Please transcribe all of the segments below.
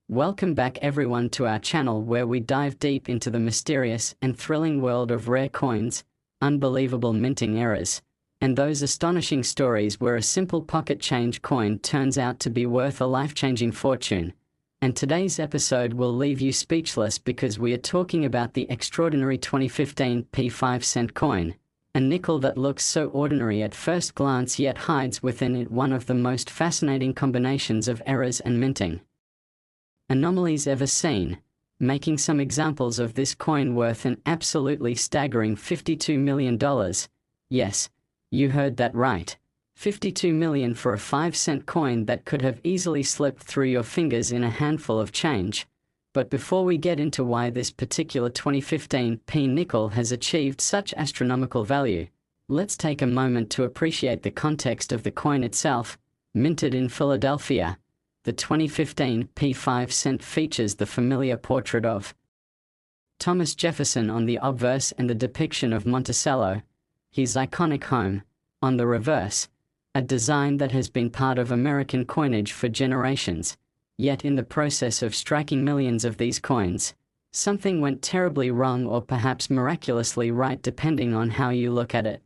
Welcome back everyone to our channel where we dive deep into the mysterious and thrilling world of rare coins, unbelievable minting errors, and those astonishing stories where a simple pocket change coin turns out to be worth a life-changing fortune. And today's episode will leave you speechless because we are talking about the extraordinary 2015 P5 coin, a nickel that looks so ordinary at first glance yet hides within it one of the most fascinating combinations of errors and minting anomalies ever seen, making some examples of this coin worth an absolutely staggering $52 million. Yes, you heard that right. $52 million for a 5-cent coin that could have easily slipped through your fingers in a handful of change. But before we get into why this particular 2015 P nickel has achieved such astronomical value, let's take a moment to appreciate the context of the coin itself. Minted in Philadelphia, the 2015 P5 features the familiar portrait of Thomas Jefferson on the obverse and the depiction of Monticello, his iconic home, on the reverse, a design that has been part of American coinage for generations. Yet in the process of striking millions of these coins, something went terribly wrong or perhaps miraculously right depending on how you look at it.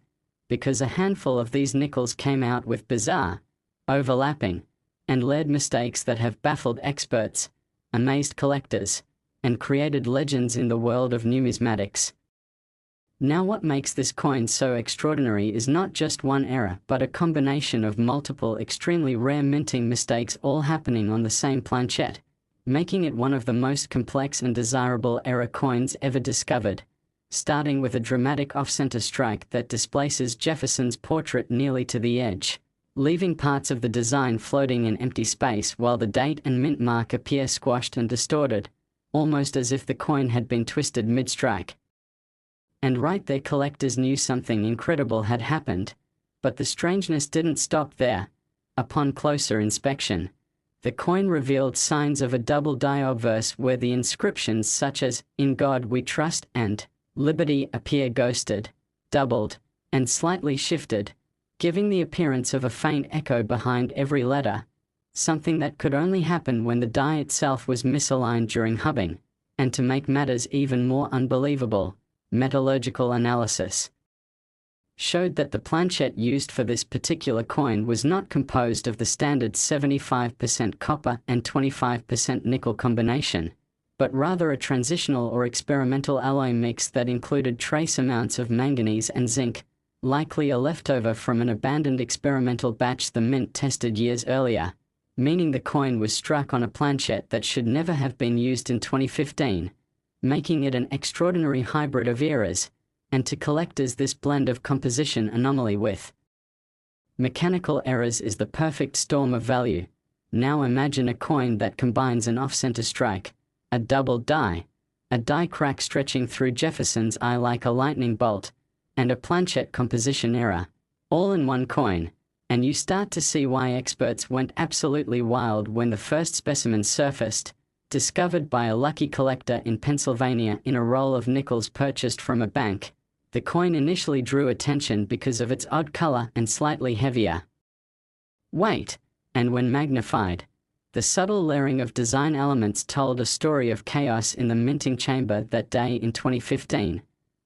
Because a handful of these nickels came out with bizarre, overlapping, and lead mistakes that have baffled experts, amazed collectors, and created legends in the world of numismatics. Now what makes this coin so extraordinary is not just one error but a combination of multiple extremely rare minting mistakes all happening on the same planchette, making it one of the most complex and desirable error coins ever discovered, starting with a dramatic off-center strike that displaces Jefferson's portrait nearly to the edge, leaving parts of the design floating in empty space while the date and mint mark appear squashed and distorted, almost as if the coin had been twisted mid-strike. And right there collectors knew something incredible had happened, but the strangeness didn't stop there. Upon closer inspection, the coin revealed signs of a double die obverse where the inscriptions such as "In God We Trust" and "Liberty" appear ghosted, doubled, and slightly shifted, giving the appearance of a faint echo behind every letter, something that could only happen when the die itself was misaligned during hubbing. And to make matters even more unbelievable, metallurgical analysis showed that the planchette used for this particular coin was not composed of the standard 75% copper and 25% nickel combination, but rather a transitional or experimental alloy mix that included trace amounts of manganese and zinc, likely a leftover from an abandoned experimental batch the mint tested years earlier, meaning the coin was struck on a planchette that should never have been used in 2015. Making it an extraordinary hybrid of eras, and to collectors this blend of composition anomaly with mechanical errors is the perfect storm of value. Now imagine a coin that combines an off-center strike, a double die, a die crack stretching through Jefferson's eye like a lightning bolt, and a planchette composition error, all in one coin, and you start to see why experts went absolutely wild when the first specimen surfaced, discovered by a lucky collector in Pennsylvania in a roll of nickels purchased from a bank. The coin initially drew attention because of its odd color and slightly heavier weight, and when magnified, the subtle layering of design elements told a story of chaos in the minting chamber that day in 2015.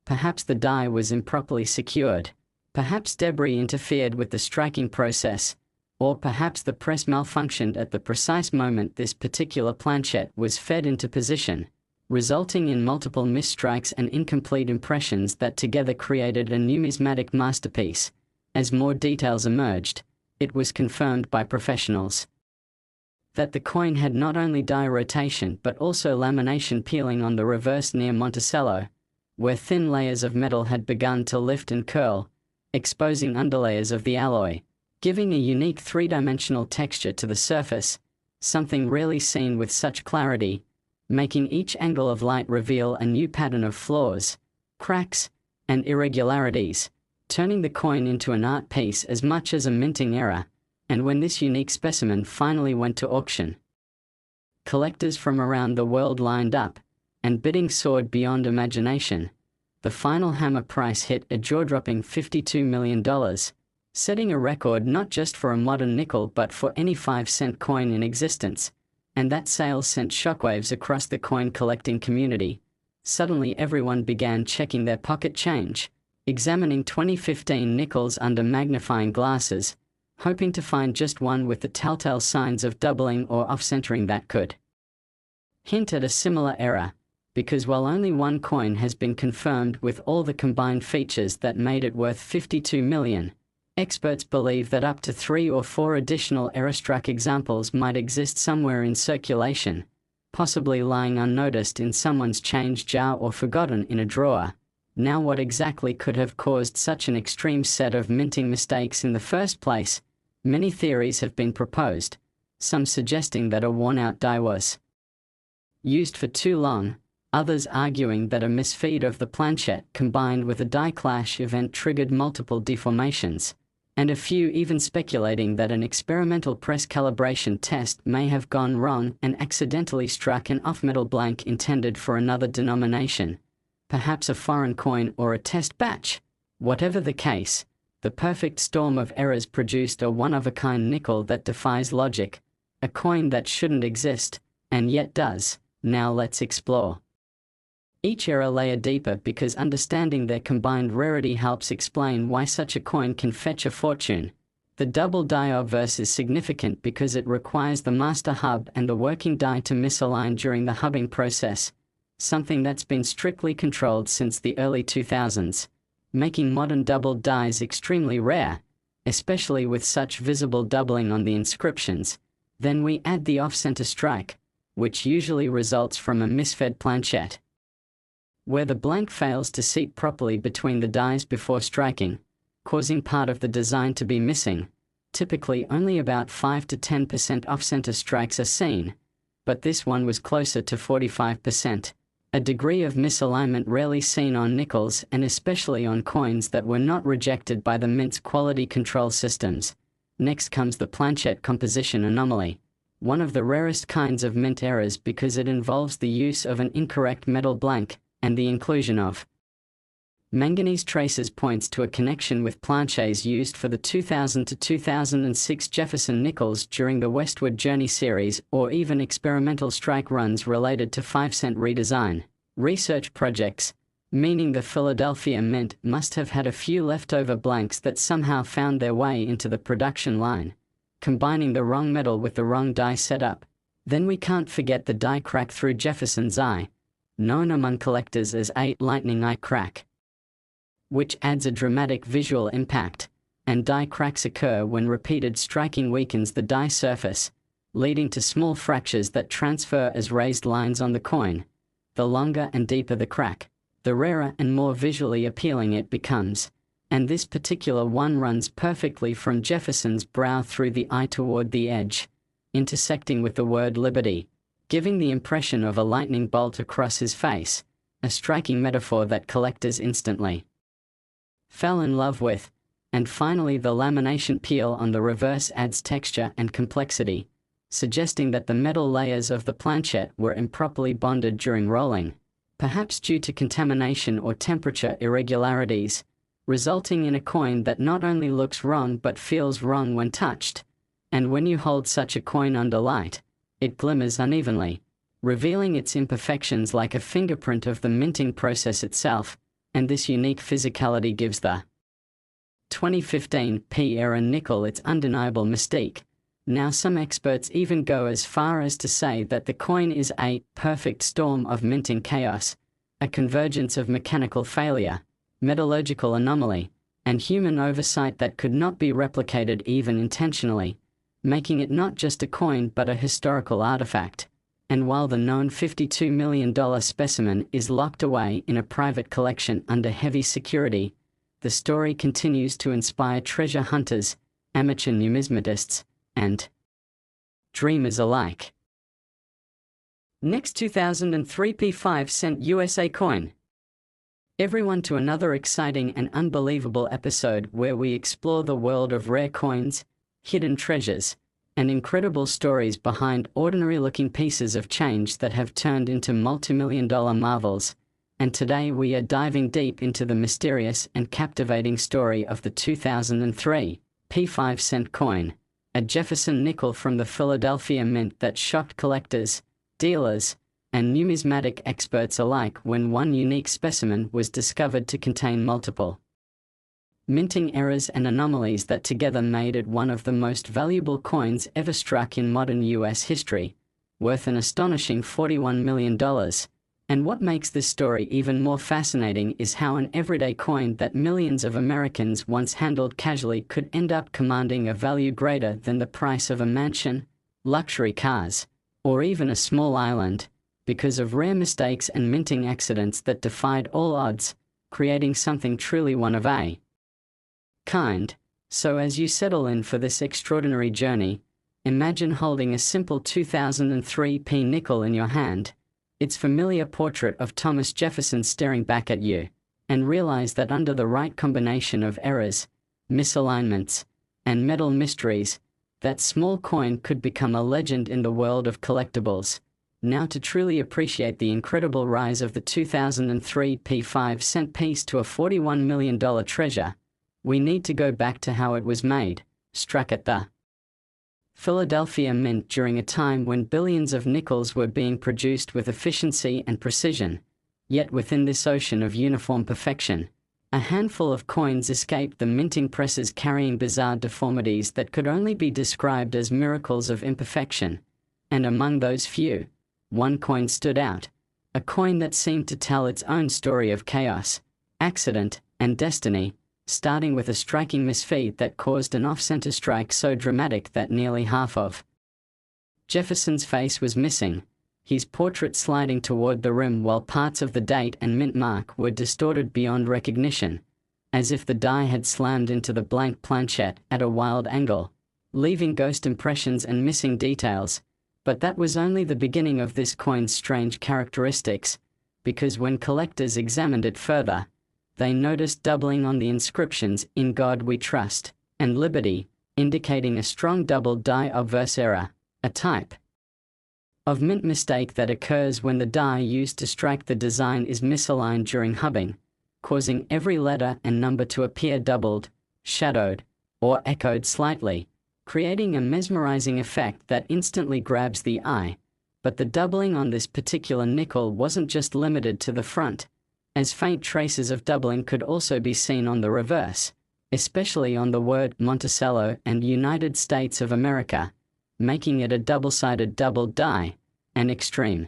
Perhaps the die was improperly secured, perhaps debris interfered with the striking process, or perhaps the press malfunctioned at the precise moment this particular planchette was fed into position, resulting in multiple misstrikes and incomplete impressions that together created a numismatic masterpiece. As more details emerged, it was confirmed by professionals that the coin had not only die rotation but also lamination peeling on the reverse near Monticello, where thin layers of metal had begun to lift and curl, exposing underlayers of the alloy, giving a unique three-dimensional texture to the surface, something rarely seen with such clarity, making each angle of light reveal a new pattern of flaws, cracks, and irregularities, turning the coin into an art piece as much as a minting error. And when this unique specimen finally went to auction, collectors from around the world lined up, and bidding soared beyond imagination. The final hammer price hit a jaw-dropping $52 million, setting a record not just for a modern nickel but for any 5-cent coin in existence. and that sale sent shockwaves across the coin collecting community. Suddenly everyone began checking their pocket change, examining 2015 nickels under magnifying glasses, hoping to find just one with the telltale signs of doubling or off-centering that could hint at a similar error, because while only one coin has been confirmed with all the combined features that made it worth $52 million, experts believe that up to 3 or 4 additional error-struck examples might exist somewhere in circulation, possibly lying unnoticed in someone's change jar or forgotten in a drawer. Now, what exactly could have caused such an extreme set of minting mistakes in the first place? Many theories have been proposed, some suggesting that a worn-out die was used for too long, others arguing that a misfeed of the planchette combined with a die clash event triggered multiple deformations, and a few even speculating that an experimental press calibration test may have gone wrong and accidentally struck an off-metal blank intended for another denomination, perhaps a foreign coin or a test batch. Whatever the case, the perfect storm of errors produced a one-of-a-kind nickel that defies logic, a coin that shouldn't exist, and yet does. Now let's explore each error layer deeper, because understanding their combined rarity helps explain why such a coin can fetch a fortune. The double die obverse is significant because it requires the master hub and the working die to misalign during the hubbing process, something that's been strictly controlled since the early 2000s, making modern doubled dies extremely rare, especially with such visible doubling on the inscriptions. Then we add the off-center strike, which usually results from a misfed planchette, where the blank fails to seat properly between the dies before striking, causing part of the design to be missing. Typically only about 5 to 10% off-center strikes are seen, but this one was closer to 45%, a degree of misalignment rarely seen on nickels and especially on coins that were not rejected by the mint's quality control systems. Next comes the planchette composition anomaly, one of the rarest kinds of mint errors because it involves the use of an incorrect metal blank and the inclusion of manganese traces points to a connection with planchets used for the 2000 to 2006 Jefferson nickels during the Westward Journey series, or even experimental strike runs related to 5-cent redesign. Research projects, meaning the Philadelphia Mint must have had a few leftover blanks that somehow found their way into the production line, combining the wrong metal with the wrong die setup. Then we can't forget the die crack through Jefferson's eye, known among collectors as a lightning eye crack, which adds a dramatic visual impact, and die cracks occur when repeated striking weakens the die surface, leading to small fractures that transfer as raised lines on the coin. The longer and deeper the crack, the rarer and more visually appealing it becomes, and this particular one runs perfectly from Jefferson's brow through the eye toward the edge, intersecting with the word liberty, giving the impression of a lightning bolt across his face, a striking metaphor that collectors instantly fell in love with. And finally, the lamination peel on the reverse adds texture and complexity, suggesting that the metal layers of the planchette were improperly bonded during rolling, perhaps due to contamination or temperature irregularities, resulting in a coin that not only looks wrong but feels wrong when touched. And when you hold such a coin under light, it glimmers unevenly, revealing its imperfections like a fingerprint of the minting process itself, and this unique physicality gives the 2015 P-era nickel its undeniable mystique. Now some experts even go as far as to say that the coin is a perfect storm of minting chaos, a convergence of mechanical failure, metallurgical anomaly, and human oversight that could not be replicated even intentionally, making it not just a coin but a historical artifact. And while the known $52 million specimen is locked away in a private collection under heavy security, the story continues to inspire treasure hunters, amateur numismatists, and dreamers alike. Next, 2003 P5-cent USA coin. Everyone to another exciting and unbelievable episode where we explore the world of rare coins, hidden treasures, and incredible stories behind ordinary-looking pieces of change that have turned into multi-million-dollar marvels. And today we are diving deep into the mysterious and captivating story of the 2003 P5-cent coin, a Jefferson nickel from the Philadelphia Mint that shocked collectors, dealers, and numismatic experts alike when one unique specimen was discovered to contain multiple minting errors and anomalies that together made it one of the most valuable coins ever struck in modern US history, worth an astonishing $41 million. And what makes this story even more fascinating is how an everyday coin that millions of Americans once handled casually could end up commanding a value greater than the price of a mansion, luxury cars, or even a small island, because of rare mistakes and minting accidents that defied all odds, creating something truly one of a kind. So as you settle in for this extraordinary journey, imagine holding a simple 2003 nickel in your hand, its familiar portrait of Thomas Jefferson staring back at you, and realize that under the right combination of errors, misalignments, and metal mysteries, that small coin could become a legend in the world of collectibles. Now, to truly appreciate the incredible rise of the 2003 5-cent piece to a $41 million treasure, we need to go back to how it was made, struck at the Philadelphia Mint during a time when billions of nickels were being produced with efficiency and precision. Yet within this ocean of uniform perfection, a handful of coins escaped the minting presses, carrying bizarre deformities that could only be described as miracles of imperfection. And among those few, one coin stood out, a coin that seemed to tell its own story of chaos, accident, and destiny, starting with a striking misfeed that caused an off-center strike so dramatic that nearly half of Jefferson's face was missing, his portrait sliding toward the rim while parts of the date and mint mark were distorted beyond recognition, as if the die had slammed into the blank planchette at a wild angle, leaving ghost impressions and missing details. But that was only the beginning of this coin's strange characteristics, because when collectors examined it further, they noticed doubling on the inscriptions "In God We Trust" and "Liberty," indicating a strong double die obverse error, a type of mint mistake that occurs when the die used to strike the design is misaligned during hubbing, causing every letter and number to appear doubled, shadowed, or echoed slightly, creating a mesmerizing effect that instantly grabs the eye. But the doubling on this particular nickel wasn't just limited to the front, as faint traces of doubling could also be seen on the reverse, especially on the word Monticello and United States of America, making it a double-sided double die, an extreme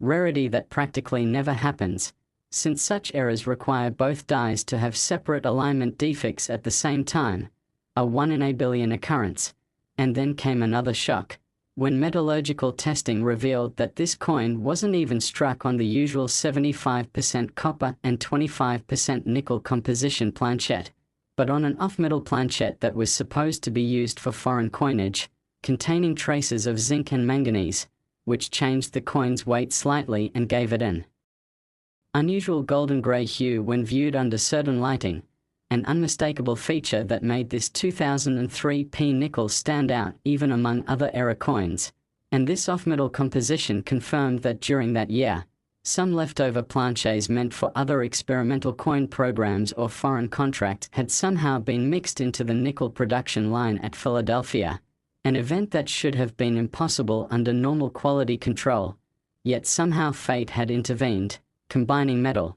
rarity that practically never happens, since such errors require both dies to have separate alignment defects at the same time, a 1 in a billion occurrence. And then came another shock, when metallurgical testing revealed that this coin wasn't even struck on the usual 75% copper and 25% nickel composition planchette, but on an off-metal planchette that was supposed to be used for foreign coinage, containing traces of zinc and manganese, which changed the coin's weight slightly and gave it an unusual golden gray hue when viewed under certain lighting, an unmistakable feature that made this 2003 nickel stand out even among other era coins. And this off-metal composition confirmed that during that year, some leftover planchets meant for other experimental coin programs or foreign contracts had somehow been mixed into the nickel production line at Philadelphia, an event that should have been impossible under normal quality control. Yet somehow fate had intervened, combining metal,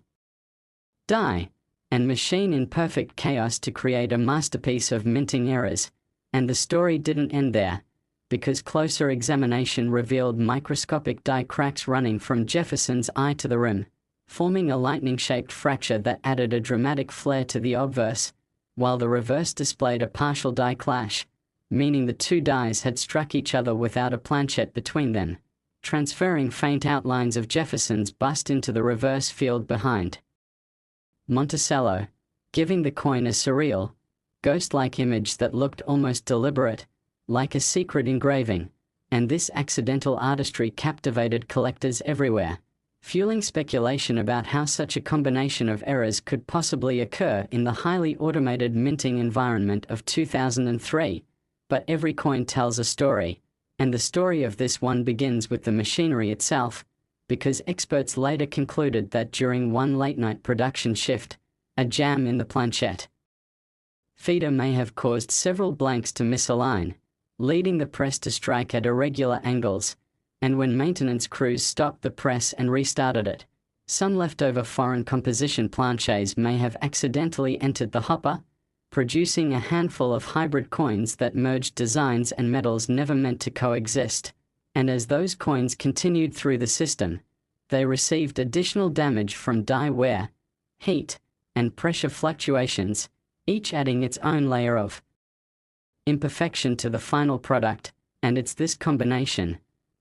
die, and machine in perfect chaos to create a masterpiece of minting errors. And the story didn't end there, because closer examination revealed microscopic die cracks running from Jefferson's eye to the rim, forming a lightning-shaped fracture that added a dramatic flair to the obverse, while the reverse displayed a partial die clash, meaning the two dies had struck each other without a planchette between them, transferring faint outlines of Jefferson's bust into the reverse field behind Monticello, giving the coin a surreal, ghost-like image that looked almost deliberate, like a secret engraving. And this accidental artistry captivated collectors everywhere, fueling speculation about how such a combination of errors could possibly occur in the highly automated minting environment of 2003. But every coin tells a story, and the story of this one begins with the machinery itself, because experts later concluded that during one late-night production shift, a jam in the planchette Feeder may have caused several blanks to misalign, leading the press to strike at irregular angles, and when maintenance crews stopped the press and restarted it, some leftover foreign composition planches may have accidentally entered the hopper, producing a handful of hybrid coins that merged designs and metals never meant to coexist. And as those coins continued through the system, they received additional damage from die wear, heat, and pressure fluctuations, each adding its own layer of imperfection to the final product. And it's this combination,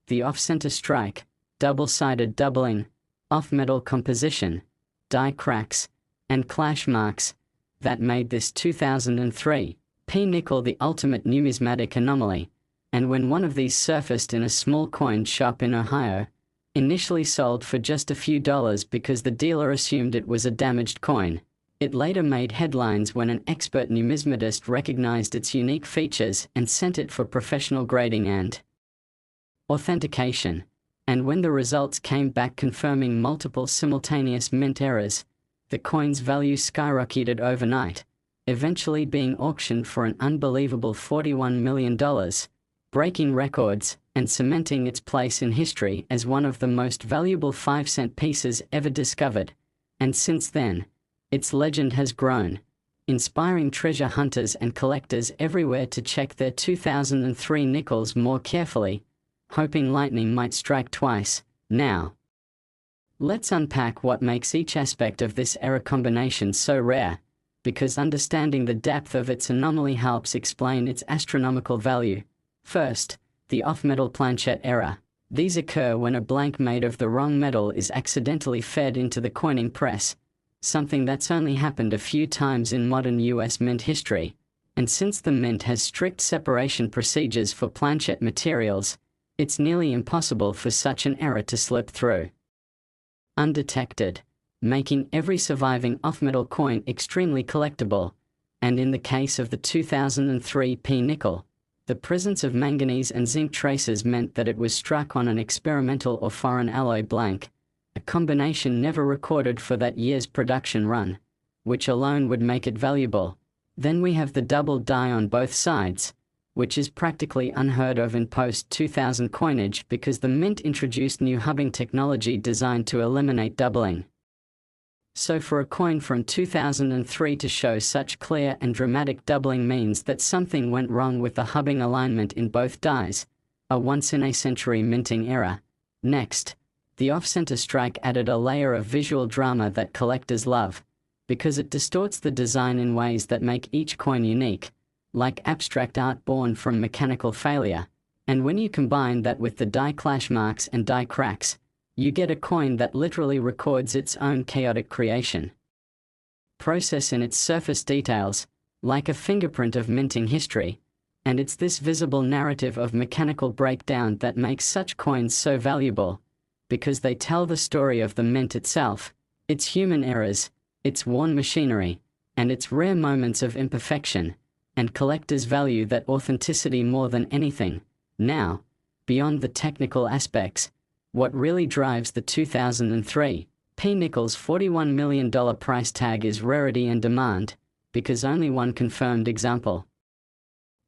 the off-center strike, double-sided doubling, off-metal composition, die cracks, and clash marks, that made this 2003 P-nickel the ultimate numismatic anomaly. And when one of these surfaced in a small coin shop in Ohio, initially sold for just a few dollars because the dealer assumed it was a damaged coin, it later made headlines when an expert numismatist recognized its unique features and sent it for professional grading and authentication. And when the results came back confirming multiple simultaneous mint errors, the coin's value skyrocketed overnight, eventually being auctioned for an unbelievable $41 million, breaking records and cementing its place in history as one of the most valuable 5-cent pieces ever discovered. And since then, its legend has grown, inspiring treasure hunters and collectors everywhere to check their 2003 nickels more carefully, hoping lightning might strike twice. Now, let's unpack what makes each aspect of this error combination so rare, because understanding the depth of its anomaly helps explain its astronomical value. First, the off-metal planchet error. These occur when a blank made of the wrong metal is accidentally fed into the coining press, something that's only happened a few times in modern US mint history. And since the mint has strict separation procedures for planchet materials, it's nearly impossible for such an error to slip through undetected, making every surviving off-metal coin extremely collectible. And in the case of the 2003 P-nickel, the presence of manganese and zinc traces meant that it was struck on an experimental or foreign alloy blank, a combination never recorded for that year's production run, which alone would make it valuable. Then we have the double die on both sides, which is practically unheard of in post-2000 coinage because the mint introduced new hubbing technology designed to eliminate doubling. So for a coin from 2003 to show such clear and dramatic doubling means that something went wrong with the hubbing alignment in both dies, a once-in-a-century minting error. Next, the off-center strike added a layer of visual drama that collectors love, because it distorts the design in ways that make each coin unique, like abstract art born from mechanical failure. And when you combine that with the die clash marks and die cracks, you get a coin that literally records its own chaotic creation process in its surface details, like a fingerprint of minting history. And it's this visible narrative of mechanical breakdown that makes such coins so valuable, because they tell the story of the mint itself, its human errors, its worn machinery, and its rare moments of imperfection. And collectors value that authenticity more than anything. Now, beyond the technical aspects, what really drives the 2003 P-nickel's $41 million price tag is rarity and demand, because only one confirmed example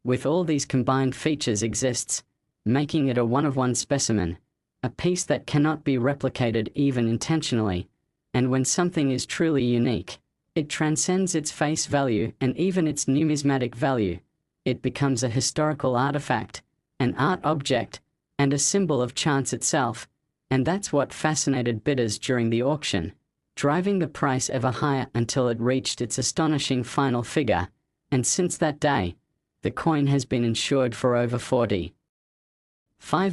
with all these combined features exists, making it a one-of-one specimen, a piece that cannot be replicated even intentionally. And when something is truly unique, it transcends its face value and even its numismatic value. It becomes a historical artifact, an art object, and a symbol of chance itself. And that's what fascinated bidders during the auction, driving the price ever higher until it reached its astonishing final figure. And since that day, the coin has been insured for over $45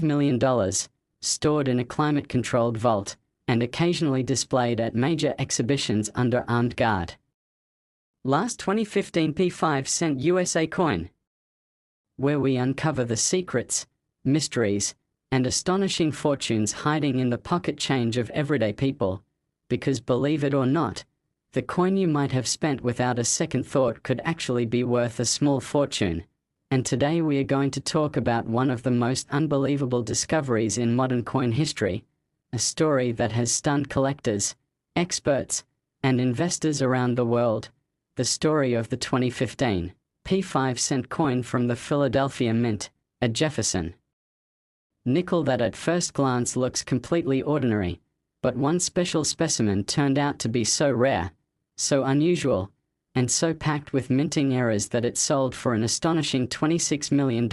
million, stored in a climate-controlled vault, and occasionally displayed at major exhibitions under armed guard. Last 2015 P5-cent USA coin, where we uncover the secrets, mysteries, and astonishing fortunes hiding in the pocket change of everyday people, because believe it or not, the coin you might have spent without a second thought could actually be worth a small fortune. And today we are going to talk about one of the most unbelievable discoveries in modern coin history, a story that has stunned collectors, experts, and investors around the world. the story of the 2015 P5-cent coin from the Philadelphia Mint, a Jefferson nickel that at first glance looks completely ordinary, but one special specimen turned out to be so rare, so unusual, and so packed with minting errors that it sold for an astonishing $26 million,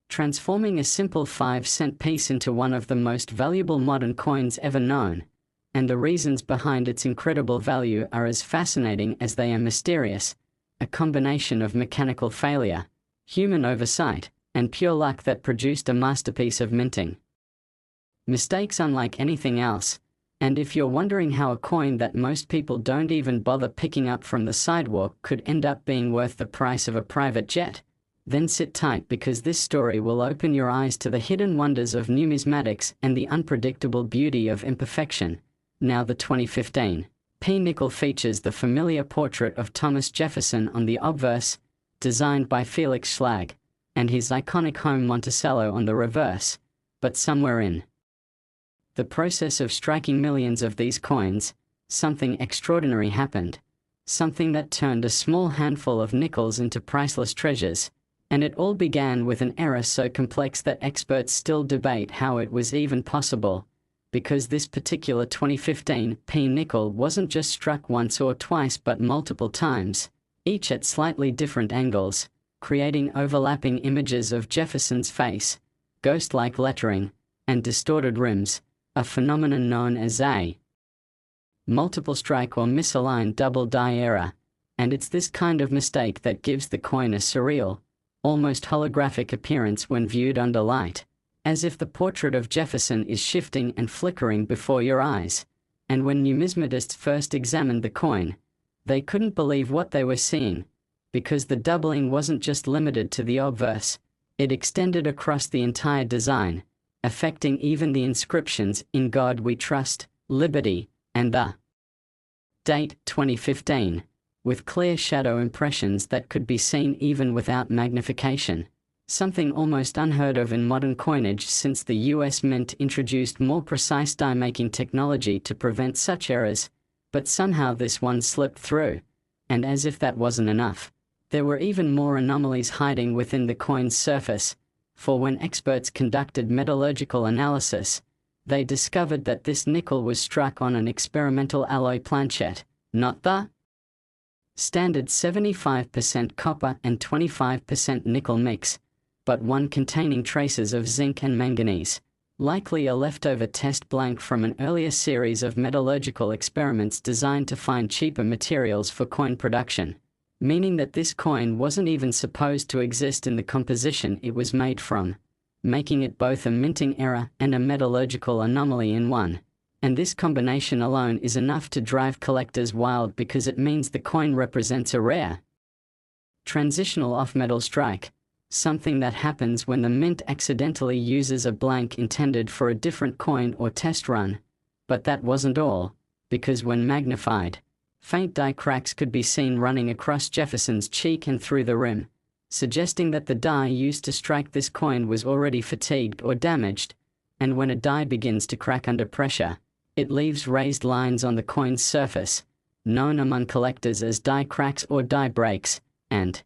transforming a simple 5-cent piece into one of the most valuable modern coins ever known. And the reasons behind its incredible value are as fascinating as they are mysterious, a combination of mechanical failure, human oversight, and pure luck that produced a masterpiece of minting. Mistakes unlike anything else, and if you're wondering how a coin that most people don't even bother picking up from the sidewalk could end up being worth the price of a private jet, then sit tight because this story will open your eyes to the hidden wonders of numismatics and the unpredictable beauty of imperfection. Now the 2015 P-nickel features the familiar portrait of Thomas Jefferson on the obverse, designed by Felix Schlag, and his iconic home Monticello on the reverse, but somewhere in the process of striking millions of these coins, something extraordinary happened, something that turned a small handful of nickels into priceless treasures, and it all began with an error so complex that experts still debate how it was even possible, because this particular 2015 P-nickel wasn't just struck once or twice but multiple times, each at slightly different angles, creating overlapping images of Jefferson's face, ghost-like lettering, and distorted rims, a phenomenon known as a multiple strike or misaligned double die error, and it's this kind of mistake that gives the coin a surreal, almost holographic appearance when viewed under light, as if the portrait of Jefferson is shifting and flickering before your eyes. And when numismatists first examined the coin, they couldn't believe what they were seeing, because the doubling wasn't just limited to the obverse, it extended across the entire design, affecting even the inscriptions "In God We Trust," "Liberty," and the date 2015, with clear shadow impressions that could be seen even without magnification, something almost unheard of in modern coinage since the US Mint introduced more precise die-making technology to prevent such errors, but somehow this one slipped through, and as if that wasn't enough, there were even more anomalies hiding within the coin's surface, for when experts conducted metallurgical analysis, they discovered that this nickel was struck on an experimental alloy planchet, not the standard 75% copper and 25% nickel mix, but one containing traces of zinc and manganese, likely a leftover test blank from an earlier series of metallurgical experiments designed to find cheaper materials for coin production, meaning that this coin wasn't even supposed to exist in the composition it was made from, making it both a minting error and a metallurgical anomaly in one. And this combination alone is enough to drive collectors wild because it means the coin represents a rare transitional off-metal strike, something that happens when the mint accidentally uses a blank intended for a different coin or test run. But that wasn't all, because when magnified, faint die cracks could be seen running across Jefferson's cheek and through the rim, suggesting that the die used to strike this coin was already fatigued or damaged, and when a die begins to crack under pressure, it leaves raised lines on the coin's surface, known among collectors as die cracks or die breaks, and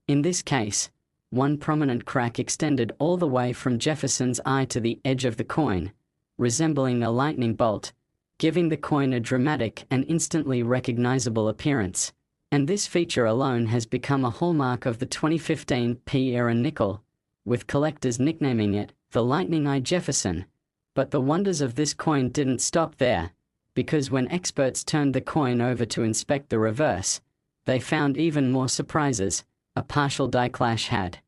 in this case, one prominent crack extended all the way from Jefferson's eye to the edge of the coin, resembling a lightning bolt, giving the coin a dramatic and instantly recognizable appearance. And this feature alone has become a hallmark of the 2015 P-era nickel, with collectors nicknaming it the Lightning Eye Jefferson. But the wonders of this coin didn't stop there, because when experts turned the coin over to inspect the reverse, they found even more surprises. A partial die clash had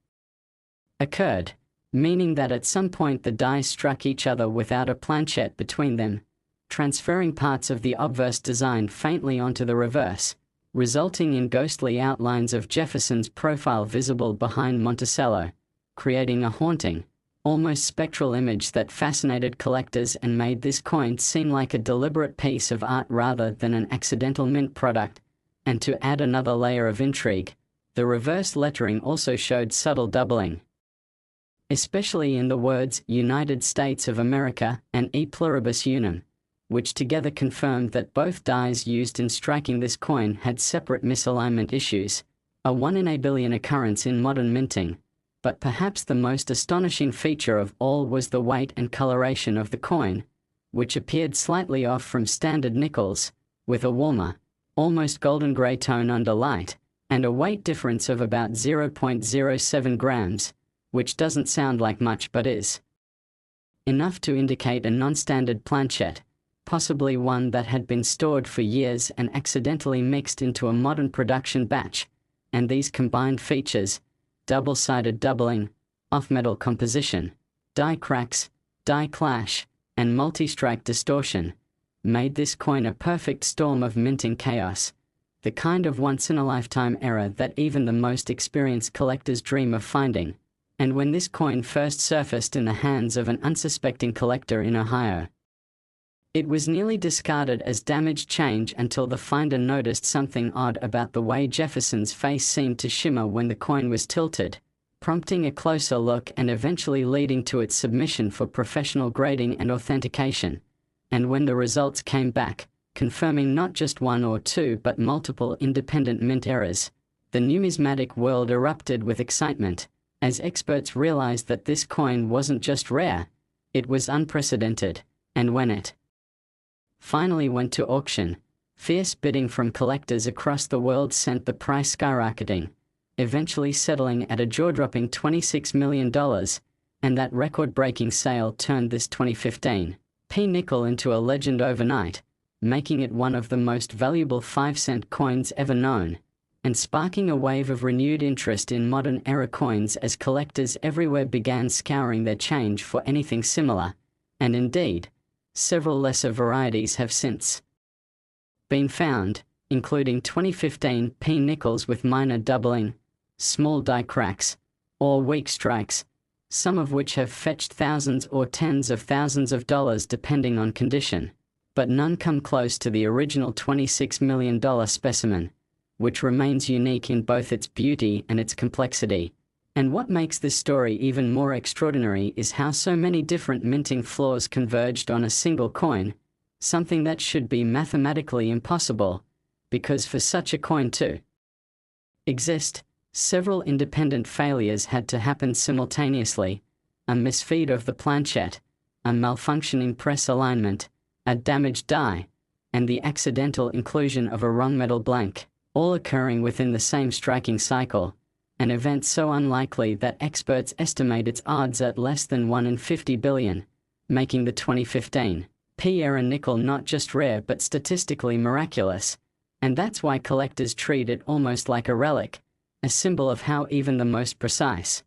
occurred, meaning that at some point the dies struck each other without a planchet between them, transferring parts of the obverse design faintly onto the reverse, resulting in ghostly outlines of Jefferson's profile visible behind Monticello, creating a haunting, almost spectral image that fascinated collectors and made this coin seem like a deliberate piece of art rather than an accidental mint product. And to add another layer of intrigue, the reverse lettering also showed subtle doubling, especially in the words United States of America and E pluribus unum, which together confirmed that both dies used in striking this coin had separate misalignment issues, a 1 in a billion occurrence in modern minting. But perhaps the most astonishing feature of all was the weight and coloration of the coin, which appeared slightly off from standard nickels, with a warmer, almost golden grey tone under light, and a weight difference of about 0.07 grams, which doesn't sound like much but is enough to indicate a non-standard planchette, possibly one that had been stored for years and accidentally mixed into a modern production batch. And these combined features, double-sided doubling, off-metal composition, die cracks, die clash, and multi-strike distortion, made this coin a perfect storm of minting chaos, the kind of once-in-a-lifetime error that even the most experienced collectors dream of finding. And when this coin first surfaced in the hands of an unsuspecting collector in Ohio, it was nearly discarded as damaged change until the finder noticed something odd about the way Jefferson's face seemed to shimmer when the coin was tilted, prompting a closer look and eventually leading to its submission for professional grading and authentication. And when the results came back, confirming not just one or two but multiple independent mint errors, the numismatic world erupted with excitement, as experts realized that this coin wasn't just rare, it was unprecedented. And when it finally went to auction, fierce bidding from collectors across the world sent the price skyrocketing, eventually settling at a jaw-dropping $26 million, and that record-breaking sale turned this 2015 nickel into a legend overnight, making it one of the most valuable 5-cent coins ever known, and sparking a wave of renewed interest in modern-era coins as collectors everywhere began scouring their change for anything similar. And indeed, several lesser varieties have since been found, including 2015 nickels with minor doubling, small die cracks, or weak strikes, some of which have fetched thousands or tens of thousands of dollars depending on condition, but none come close to the original $26 million specimen, which remains unique in both its beauty and its complexity. And what makes this story even more extraordinary is how so many different minting flaws converged on a single coin, something that should be mathematically impossible, because for such a coin to exist, several independent failures had to happen simultaneously: a misfeed of the planchette, a malfunctioning press alignment, a damaged die, and the accidental inclusion of a wrong metal blank, all occurring within the same striking cycle, an event so unlikely that experts estimate its odds at less than 1 in 50 billion, making the 2015 era nickel not just rare but statistically miraculous. And that's why collectors treat it almost like a relic, a symbol of how even the most precise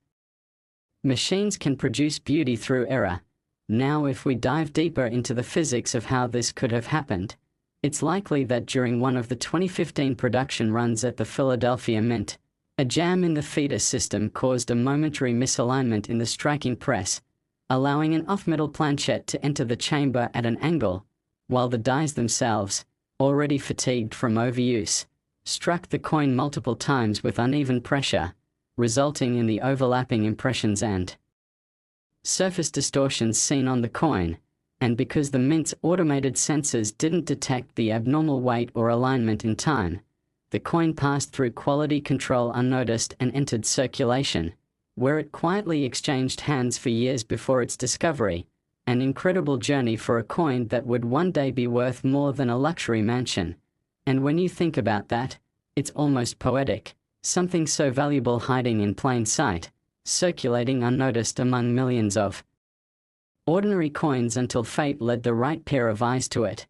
machines can produce beauty through error. Now, if we dive deeper into the physics of how this could have happened, it's likely that during one of the 2015 production runs at the Philadelphia Mint, a jam in the feeder system caused a momentary misalignment in the striking press, allowing an off-metal planchette to enter the chamber at an angle, while the dies themselves, already fatigued from overuse, struck the coin multiple times with uneven pressure, resulting in the overlapping impressions and surface distortions seen on the coin. And because the Mint's automated sensors didn't detect the abnormal weight or alignment in time, the coin passed through quality control unnoticed and entered circulation, where it quietly exchanged hands for years before its discovery. An incredible journey for a coin that would one day be worth more than a luxury mansion. And when you think about that, it's almost poetic, something so valuable hiding in plain sight, circulating unnoticed among millions of ordinary coins until fate led the right pair of eyes to it.